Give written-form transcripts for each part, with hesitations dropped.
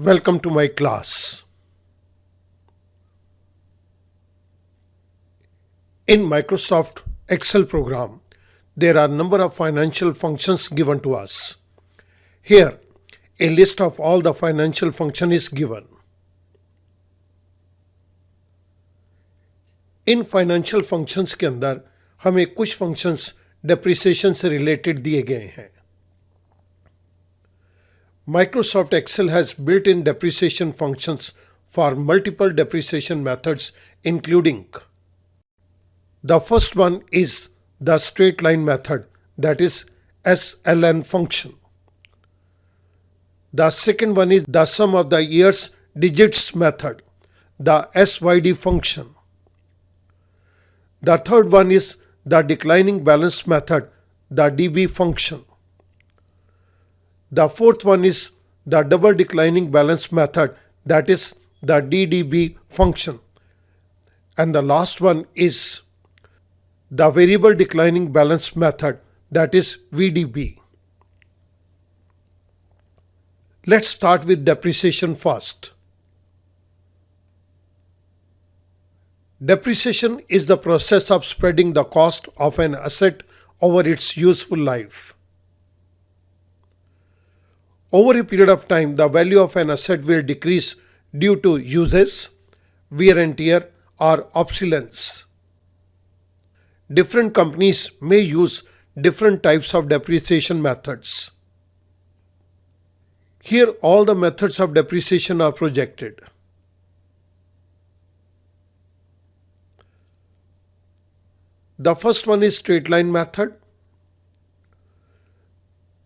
Welcome to my class. In Microsoft Excel program, there are a number of financial functions given to us. Here, a list of all the financial function is given. In financial functions के अंदर हमें कुछ functions depreciation से related दिए गए हैं. Microsoft Excel has built-in depreciation functions for multiple depreciation methods, including the first one is the straight line method, that is SLN function. The second one is the sum of the year's digits method, the SYD function. The third one is the declining balance method, the DB function. The fourth one is the double declining balance method, that is the DDB function. And the last one is the variable declining balance method, that is VDB. Let's start with depreciation first. Depreciation is the process of spreading the cost of an asset over its useful life. Over a period of time, the value of an asset will decrease due to usage, wear and tear, or obsolescence. Different companies may use different types of depreciation methods. Here, all the methods of depreciation are projected. The first one is straight line method.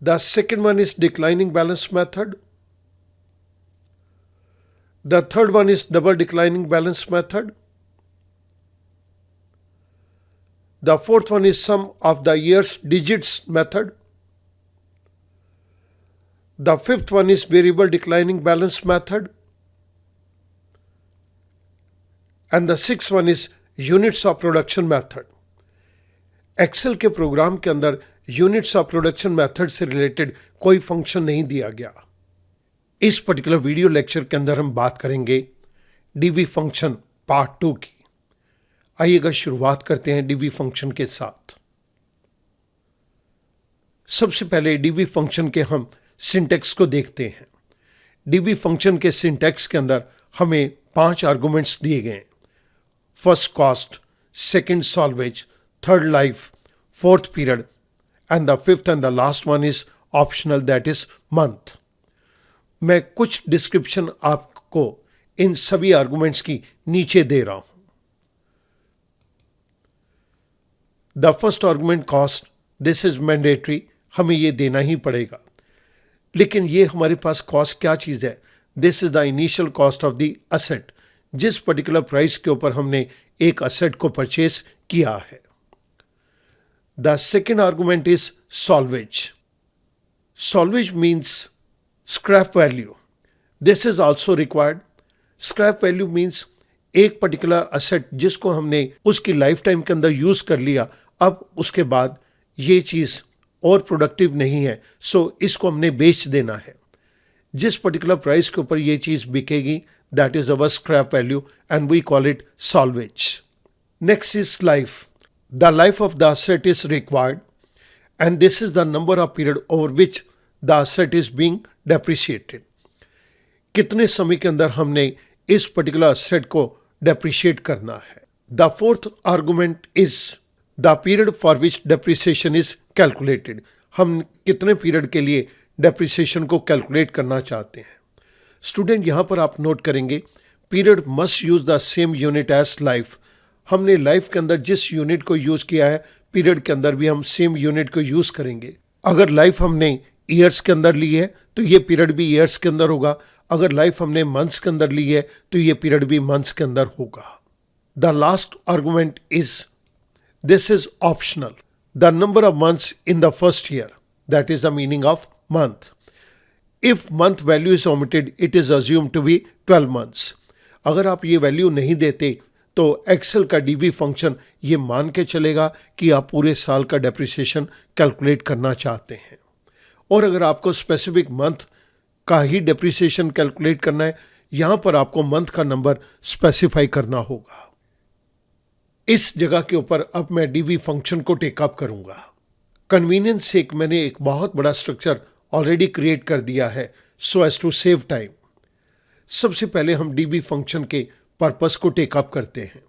The second one is declining balance method. The third one is double declining balance method. The fourth one is sum of the year's digits method. The fifth one is variable declining balance method. And the sixth one is units of production method. Excel के program के अंदर units of production method से related कोई function नहीं दिया गया. इस particular video lecture के अंदर हम बात करेंगे डीवी फंक्शन पार्ट 2 की. आइएगा शुरुआत करते हैं डीवी फंक्शन के साथ. सबसे पहले डीवी फंक्शन के हम सिंटैक्स को देखते हैं. डीवी फंक्शन के सिंटैक्स के अंदर हमें 5 आर्गुमेंट्स दिए गए हैं. First cost, second salvage, third life, fourth period, and the fifth and the last one is optional, that is month. मैं कुछ डिस्क्रिप्शन आपको इन सभी आर्गुमेंट्स की नीचे दे रहा हूं. The first argument cost, this is mandatory, हमें ये देना ही पड़ेगा. लेकिन ये हमारे पास कॉस्ट क्या चीज़ है? This is the initial cost of the asset, जिस पर्टिकुलर प्राइस के ऊपर हमने एक असेट को परचेस किया है. The second argument is salvage. Salvage means scrap value. This is also required. Scrap value means एक पर्टिकुलर असेट जिसको हमने उसकी लाइफ टाइम के अंदर यूज कर लिया, अब उसके बाद ये चीज़ और प्रोडक्टिव नहीं है, सो इसको हमने बेच देना है. जिस पर्टिकुलर प्राइस के ऊपर ये चीज़ बिकेगी, that is our scrap value and we call it salvage. Next is life. The life of the asset is required, and this is the number of period over which the asset is being depreciated. कितने समय के अंदर हमने इस particular asset को depreciate करना है. The fourth argument is the period for which depreciation is calculated. हम कितने पीरियड के लिए डेप्रिसिएशन को कैलकुलेट करना चाहते हैं. स्टूडेंट, यहाँ पर आप नोट करेंगे period must use the same unit as life. हमने लाइफ के अंदर जिस यूनिट को यूज़ किया है, पीरियड के अंदर भी हम सेम यूनिट को यूज़ करेंगे. अगर लाइफ हमने ईयर्स के अंदर ली है तो ये पीरियड भी ईयर्स के अंदर होगा. अगर लाइफ हमने मंथ्स के अंदर ली है तो ये पीरियड भी मंथ्स के अंदर होगा. The last argument is this is optional. The number of months in the first year, that is the meaning of month. If month value is omitted, it is assume to be 12 months. अगर आप ये value नहीं देते तो Excel का DV function ये मान के चलेगा कि आप पूरे साल का डेप्रिसिएशन कैलकुलेट करना चाहते हैं. और अगर आपको स्पेसिफिक मंथ का ही डेप्रिसिएशन कैलकुलेट करना है, यहां पर आपको मंथ का नंबर स्पेसिफाई करना होगा। इस जगह के ऊपर अब मैं डीबी फंक्शन को टेकअप करूंगा। कन्वीनियंस से मैंने एक बहुत बड़ा स्ट्रक्चर ऑलरेडी क्रिएट कर दिया है so as to save time. सबसे पहले हम डीबी फंक्शन के पर्पस को टेकअप करते हैं।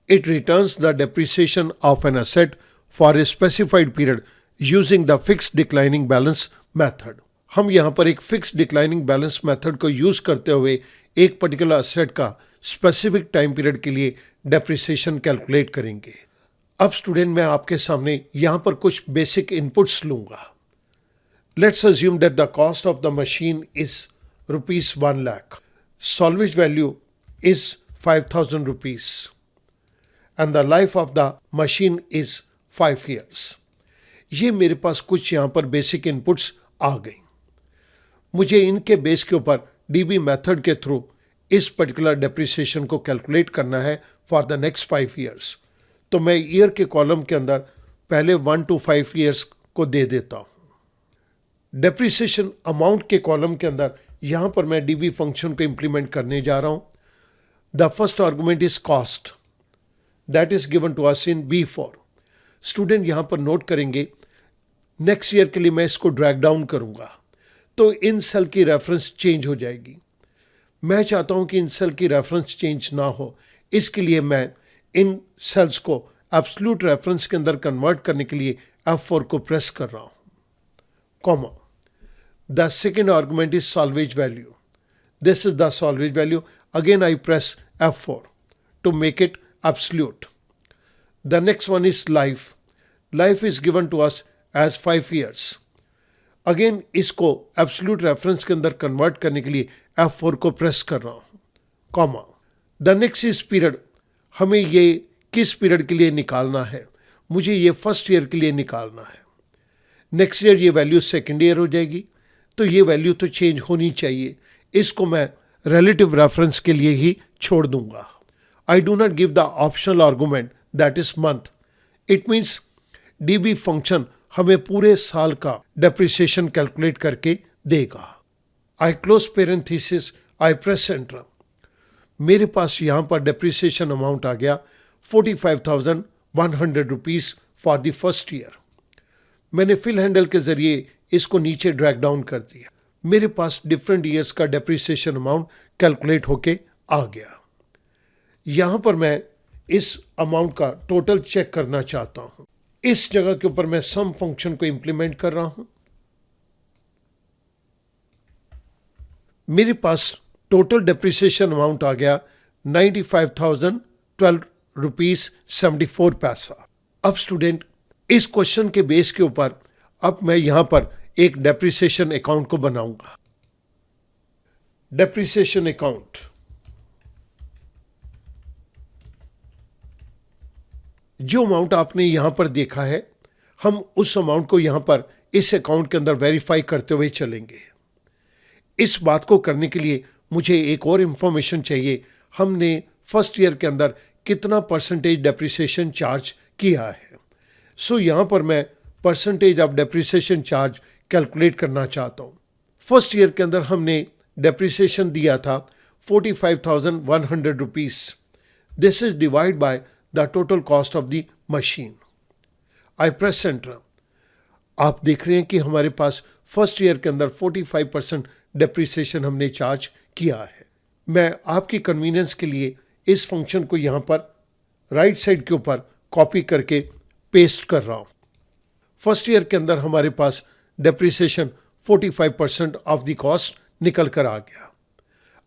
It returns the depreciation of an asset for a specified period using the fixed declining balance method. हम यहाँ पर एक फिक्स डिक्लाइनिंग बैलेंस मेथड को यूज करते हुए एक पर्टिकुलर एसेट का स्पेसिफिक टाइम पीरियड के लिए डेप्रिसिएशन कैलकुलेट करेंगे। अब स्टूडेंट, मैं आपके सामने यहाँ पर कुछ बेसिक इनपुट्स लूंगा। Let's assume that the cost of the machine is ₹1 lakh, salvage value is 5,000 rupees and the life of the machine is 5 years। ये मेरे पास कुछ यहाँ पर बेसिक इनपुट्स आ गई। मुझे इनके बेस के ऊपर डीबी मेथड के थ्रू इस पर्टिकुलर डेप्रिसिएशन को कैलकुलेट करना है फॉर द नेक्स्ट 5 years। तो मैं ईयर के कॉलम के अंदर पहले 1 to 5 years को दे देता हूँ। डेप्रिसिएशन अमाउंट के कॉलम के अंदर यहां पर मैं डीबी फंक्शन को इंप्लीमेंट करने जा रहा हूं। The first argument is cost that is given to us in B4। Student यहां पर नोट करेंगे, नेक्स्ट ईयर के लिए मैं इसको ड्रैग डाउन करूंगा तो इन सेल की रेफरेंस चेंज हो जाएगी। मैं चाहता हूं कि इन सेल की रेफरेंस चेंज ना हो, इसके लिए मैं इन सेल्स को एब्सोल्यूट रेफरेंस के अंदर कन्वर्ट करने के लिए F4 को प्रेस कर रहा हूं, comma. The second argument is salvage value. This is the salvage value. Again, I press F4 to make it absolute. The next one is life. Life is given to us as 5 years. Again, इसको absolute reference के अंदर convert करने के लिए F4 को press कर रहा हूँ, comma. The next is period. हमें ये किस पीरियड के लिए निकालना है? मुझे ये फर्स्ट ईयर के लिए निकालना है। नेक्स्ट ईयर ये वैल्यू सेकेंड ईयर हो जाएगी, तो ये वैल्यू तो चेंज होनी चाहिए। इसको मैं रिलेटिव रेफरेंस के लिए ही छोड़ दूंगा। I do not give the optional argument that is month. It means dB function हमें पूरे साल का डेप्रिसिएशन कैलकुलेट करके देगा। आई क्लोज पेरेंथीसिस, आई प्रेस एंटर। मेरे पास यहां पर डेप्रिसिएशन अमाउंट आ गया 45,100 rupees for the first year. मैंने फिल हैंडल के जरिए इसको नीचे ड्रैग डाउन कर दिया। मेरे पास डिफरेंट ईयर्स का डेप्रिसिएशन अमाउंट कैलकुलेट होके आ गया। यहां पर मैं इस अमाउंट का टोटल चेक करना चाहता हूं। इस जगह के ऊपर मैं सम फंक्शन को इंप्लीमेंट कर रहा हूं। मेरे पास टोटल डेप्रिसिएशन अमाउंट आ गया 95,012 रुपीज 74 पैसा। अब स्टूडेंट, इस क्वेश्चन के बेस के ऊपर अब मैं यहां पर एक डेप्रिसिएशन अकाउंट को बनाऊंगा। डेप्रिसिएशन अकाउंट, जो अमाउंट आपने यहां पर देखा है, हम उस अमाउंट को यहां पर इस अकाउंट के अंदर वेरीफाई करते हुए चलेंगे। इस बात को करने के लिए मुझे एक और इंफॉर्मेशन चाहिए। हमने फर्स्ट ईयर के अंदर कितना परसेंटेज डेप्रिसिएशन चार्ज किया है। सो यहां पर मैं percentage of depreciation charge calculate करना चाहता हूं। फर्स्ट ईयर के अंदर हमने डेप्रिसिएशन दिया था 45,100 rupees. This is divide by the total cost of the machine. I press enter. आप देख रहे हैं कि हमारे पास फर्स्ट ईयर के अंदर 45% डेप्रिसिएशन हमने चार्ज किया है। मैं आपकी कन्वीनियंस के लिए इस फंक्शन को यहां पर राइट साइड के ऊपर कॉपी करके पेस्ट कर रहा हूं। फर्स्ट ईयर के अंदर हमारे पास डेप्रिसिएशन 45% ऑफ द कॉस्ट निकल कर आ गया।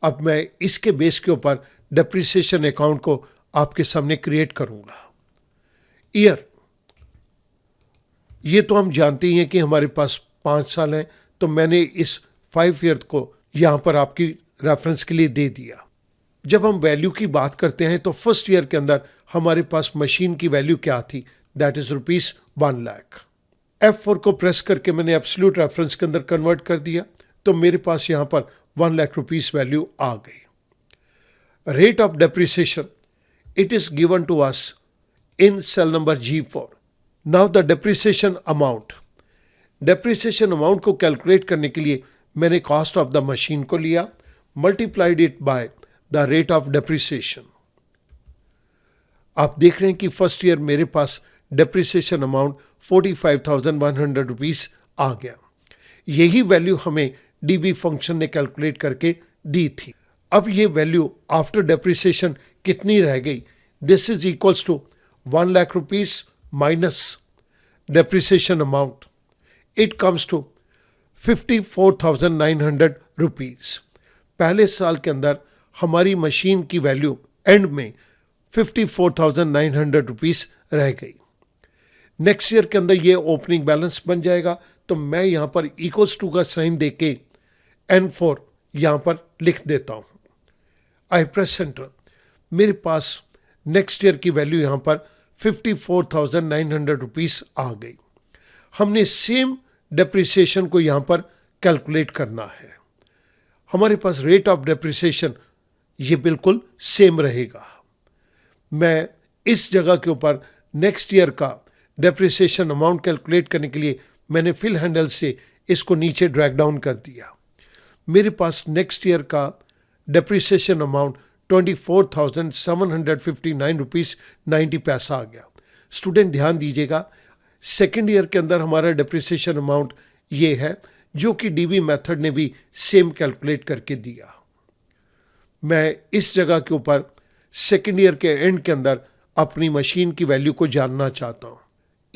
अब मैं इसके बेस के ऊपर डेप्रिसिएशन अकाउंट को आपके सामने क्रिएट करूंगा। ईयर, ये तो हम जानते ही हैं कि हमारे पास 5 साल हैं, तो मैंने इस 5 ईयर को यहां पर आपकी रेफरेंस के लिए दे दिया। जब हम वैल्यू की बात करते हैं तो फर्स्ट ईयर के अंदर हमारे पास मशीन की वैल्यू क्या थी, दैट इज ₹1 लाख। F4 को प्रेस करके मैंने एब्सोल्यूट रेफरेंस के अंदर कन्वर्ट कर दिया, तो मेरे पास यहां पर 1 लाख रुपीस वैल्यू आ गई। Rate of depreciation, it is given to us in cell number G4। Now the depreciation amount को कैलकुलेट करने के लिए मैंने कॉस्ट ऑफ द मशीन को लिया, multiplied it by the rate of depreciation. आप देख रहे हैं कि फर्स्ट ईयर मेरे पास डेप्रिसिएशन अमाउंट 45,100 रुपीस आ गया। यही वैल्यू हमें डीबी फंक्शन ने कैलकुलेट करके दी थी। अब ये वैल्यू आफ्टर डेप्रिसिएशन कितनी रह गई? This is equals to 1 lakh rupees minus depreciation amount, it comes to 54,900 rupees. पहले साल के अंदर हमारी मशीन की वैल्यू एंड में 54,900 रुपीस रह गई। नेक्स्ट ईयर के अंदर ये ओपनिंग बैलेंस बन जाएगा, तो मैं यहां पर इक्वल्स टू का साइन देके N4 यहां पर लिख देता हूं। आई प्रेस एंटर। मेरे पास नेक्स्ट ईयर की वैल्यू यहां पर 54,900 रुपीस आ गई। हमने सेम डेप्रिसिएशन को यहां पर कैलकुलेट करना है। हमारे पास रेट ऑफ डेप्रिसिएशन ये बिल्कुल सेम रहेगा। मैं इस जगह के ऊपर नेक्स्ट ईयर का डेप्रिसिएशन अमाउंट कैलकुलेट करने के लिए मैंने फिल हैंडल से इसको नीचे ड्रैग डाउन कर दिया। मेरे पास नेक्स्ट ईयर का डेप्रिसिएशन अमाउंट 24,759 रुपीस 90 पैसा आ गया। स्टूडेंट ध्यान दीजिएगा, सेकेंड ईयर के अंदर हमारा डेप्रिसिएशन अमाउंट ये है जो कि डीबी मेथड ने भी सेम कैलकुलेट करके दिया। मैं इस जगह के ऊपर सेकेंड ईयर के एंड के अंदर अपनी मशीन की वैल्यू को जानना चाहता हूँ।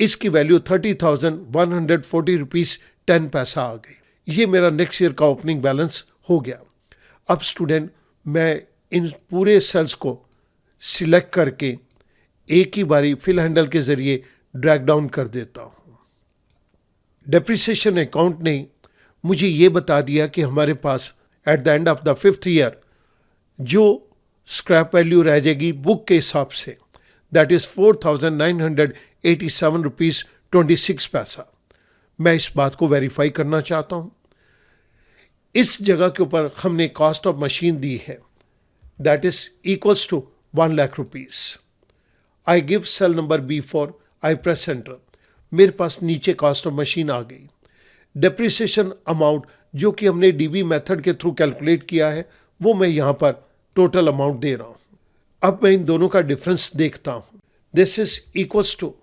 इसकी वैल्यू 30,140 रुपीस 10 पैसा आ गई। ये मेरा नेक्स्ट ईयर का ओपनिंग बैलेंस हो गया। अब स्टूडेंट मैं इन पूरे सेल्स को सिलेक्ट करके एक ही बारी फिल हैंडल के जरिए ड्रैग डाउन कर देता हूँ। डेप्रिसिएशन अकाउंट ने मुझे ये बता दिया कि हमारे पास at the end of the 5th year जो स्क्रैप वैल्यू रह जाएगी बुक के हिसाब से, दैट इज 4,987 रुपीस 26 पैसा। मैं इस बात को वेरीफाई करना चाहता हूं। इस जगह के ऊपर हमने कॉस्ट ऑफ मशीन दी है, that is equals to 1 lakh rupees. I give cell number B4, I press enter. मेरे पास नीचे कॉस्ट ऑफ मशीन आ गई। डेप्रिसिएशन अमाउंट जो कि हमने डीबी मेथड के थ्रू कैलकुलेट किया है वो मैं यहां पर टोटल अमाउंट दे रहा हूं। अब मैं इन दोनों का डिफरेंस देखता हूं। This is equals to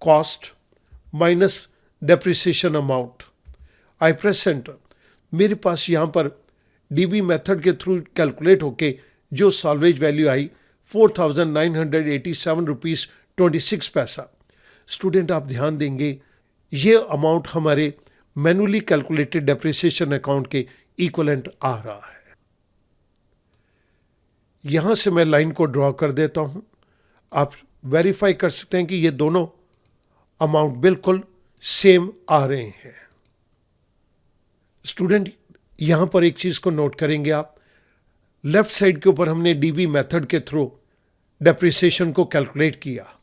cost minus depreciation amount. I press enter. मेरे पास यहां पर डीबी मेथड के थ्रू कैलकुलेट होके जो सॉल्वेज वैल्यू आई 4,987 रुपीस 26 पैसा। स्टूडेंट आप ध्यान देंगे, ये अमाउंट हमारे मैनुअली कैलकुलेटेड डेप्रिसिएशन अकाउंट के इक्विवेलेंट आ रहा है। यहां से मैं लाइन को ड्रॉ कर देता हूं। आप वेरीफाई कर सकते हैं कि ये दोनों अमाउंट बिल्कुल सेम आ रहे हैं। स्टूडेंट यहां पर एक चीज को नोट करेंगे आप, लेफ्ट साइड के ऊपर हमने डीबी मेथड के थ्रू डेप्रिसिएशन को कैलकुलेट किया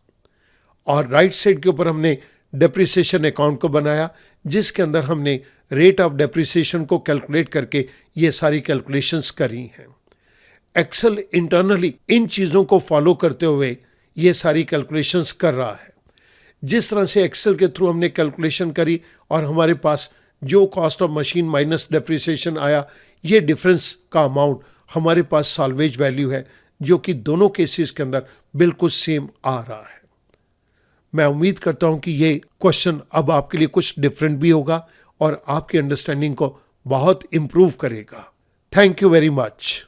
और राइट साइड के ऊपर हमने डेप्रिसिएशन अकाउंट को बनाया जिसके अंदर हमने रेट ऑफ डेप्रिसिएशन को कैलकुलेट करके ये सारी कैलकुलेशंस करी हैं। एक्सेल इंटरनली इन चीज़ों को फॉलो करते हुए ये सारी कैलकुलेशंस कर रहा है। जिस तरह से एक्सेल के थ्रू हमने कैलकुलेशन करी और हमारे पास जो cost of machine minus depreciation आया, ये डिफरेंस का अमाउंट हमारे पास सॉल्वेज वैल्यू है जो कि दोनों केसेस के अंदर बिल्कुल सेम आ रहा है। मैं उम्मीद करता हूं कि ये क्वेश्चन अब आपके लिए कुछ डिफरेंट भी होगा और आपकी अंडरस्टैंडिंग को बहुत इंप्रूव करेगा। Thank you very much.